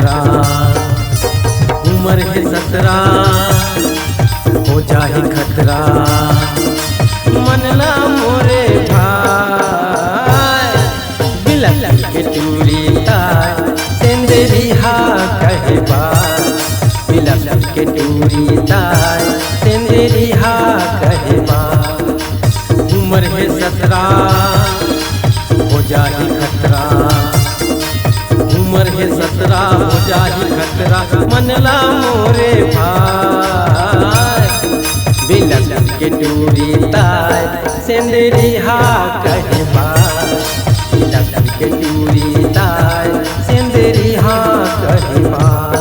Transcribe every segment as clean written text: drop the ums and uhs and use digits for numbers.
खतरा, उम्र है 17 हो जाए खतरा। मनला मोरे भाई बिलक के टूरी ताय सेंदरी हा कहे बार, बिलक के टूरी ताय सेंदरी हा कहे बार। उम्र है 17 हो जाए खतरा, उम्र है 17 हो जाए खतरा। मनला मोरे भाई बिलक के टूरी ताय सेंदरी हा कहे बार, बिलक के टूरी ताय सेंदरी हा कहे बार।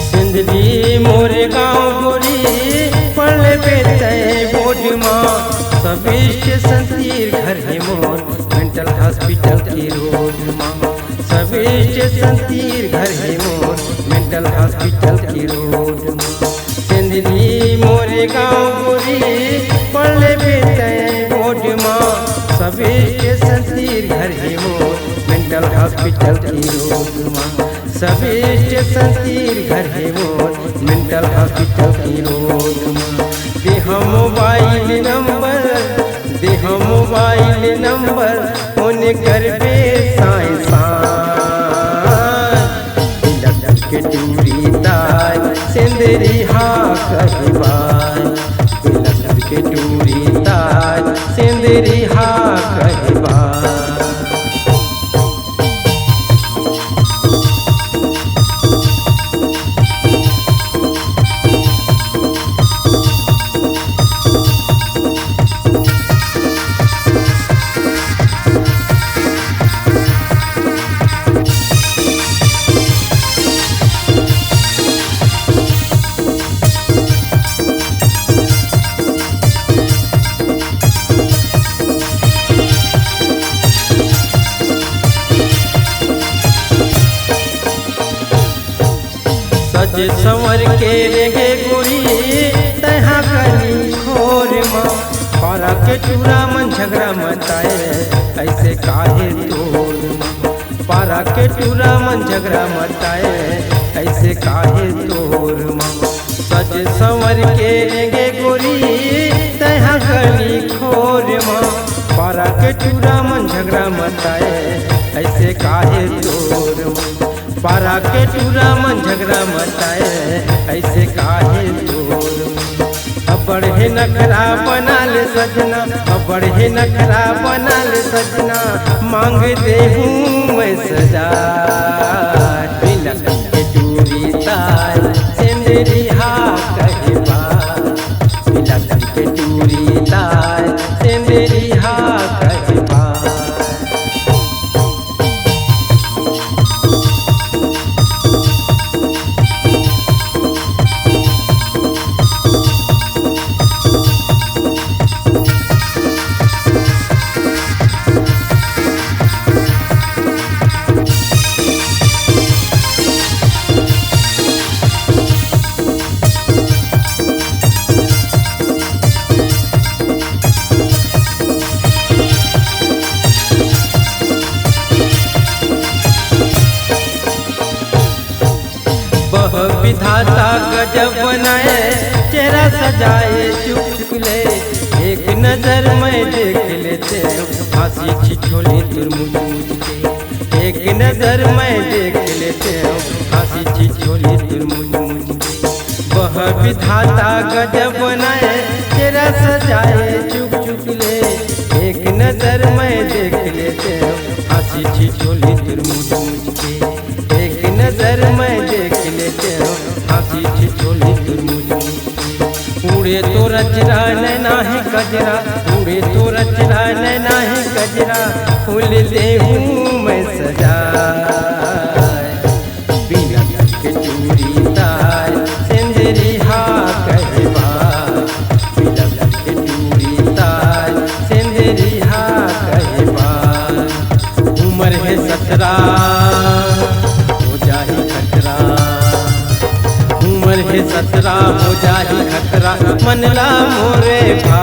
सिंदरी मोरे गाँव गोरी पढ़ले बेटे बोझ माँ, सब स्टेशन तीर घर है मोर मेंटल हॉस्पिटल की रोड माँ, सब स्टेशन तीर घर है मोर मेंटल हॉस्पिटल की रोड माँ। सिंदरी मोरे गाँव गोरी पढ़ले बेटे बोझ माँ, सब स्टेशन तीर घर है मोर मेंटल हॉस्पिटल की रोड माँ, सब स्टेशन तीर घर है मोर मेंटल हॉस्पिटल की रोड माँ। देहा मोबाइल नंबर, देहा मोबाइल नंबर होने कर बे साए बिलक के टूरी ताय सेंदरी हा कहे बार, बिलक के टूरी ताय सेंदरी हा कहे बार। सज संवर के रेगे गोरी तहा गली खोर माँ, पारा के चूड़ा मन झगड़ा मचाए ऐसे काहे तोर माँ, पारा के चूड़ा मन झगड़ा मचाए ऐसे काहे तोर माँ। सज संवर के रेगे गोरी तहा गली खोर माँ, पारा के चूड़ा मन झगड़ा मचाए ऐसे काहे तोर माँ, पारा के टूरा मन झगड़ा मचाए ऐसे काहे तोर। अबड़ है नखरा बना ले सजना, अबड़ है नखरा बना ले सजना, मांग दे हूँ मैं सजा। बिलक के टूरी ताय सेंदरी हा कहे बार, बिलक के टूरी ताय सेंदरी हा कहे बार। विधाता गजब बनाए चेहरा सजाए चुप चुप ले, एक नजर में देख लेते फांसी छिछोले तुरमुज मुझके, एक नजर में देख लेते फांसी छिछोले तुरमुज मुझके। वह विधाता गजब बनाए चेहरा सजाए चुप चुप ले, एक नजर में देख लेते फांसी छिछोले तुरमुज मुझके, एक नजर में देख लेते फांसी छिछोले तुरमुज मुझके। उड़े तो रचरा नैना है कजरा, रूपे तो रचना नैना ही गजरा फूल देहूँ मैं सजा बिना के चूड़ी तार सिंदरी हा कहवा बिना के चूड़ी तार सिंदरी हा कहवा उम्र है 17 हो जाही खतरा उम्र है 17 हो जाही खतरा मनला मोरे भा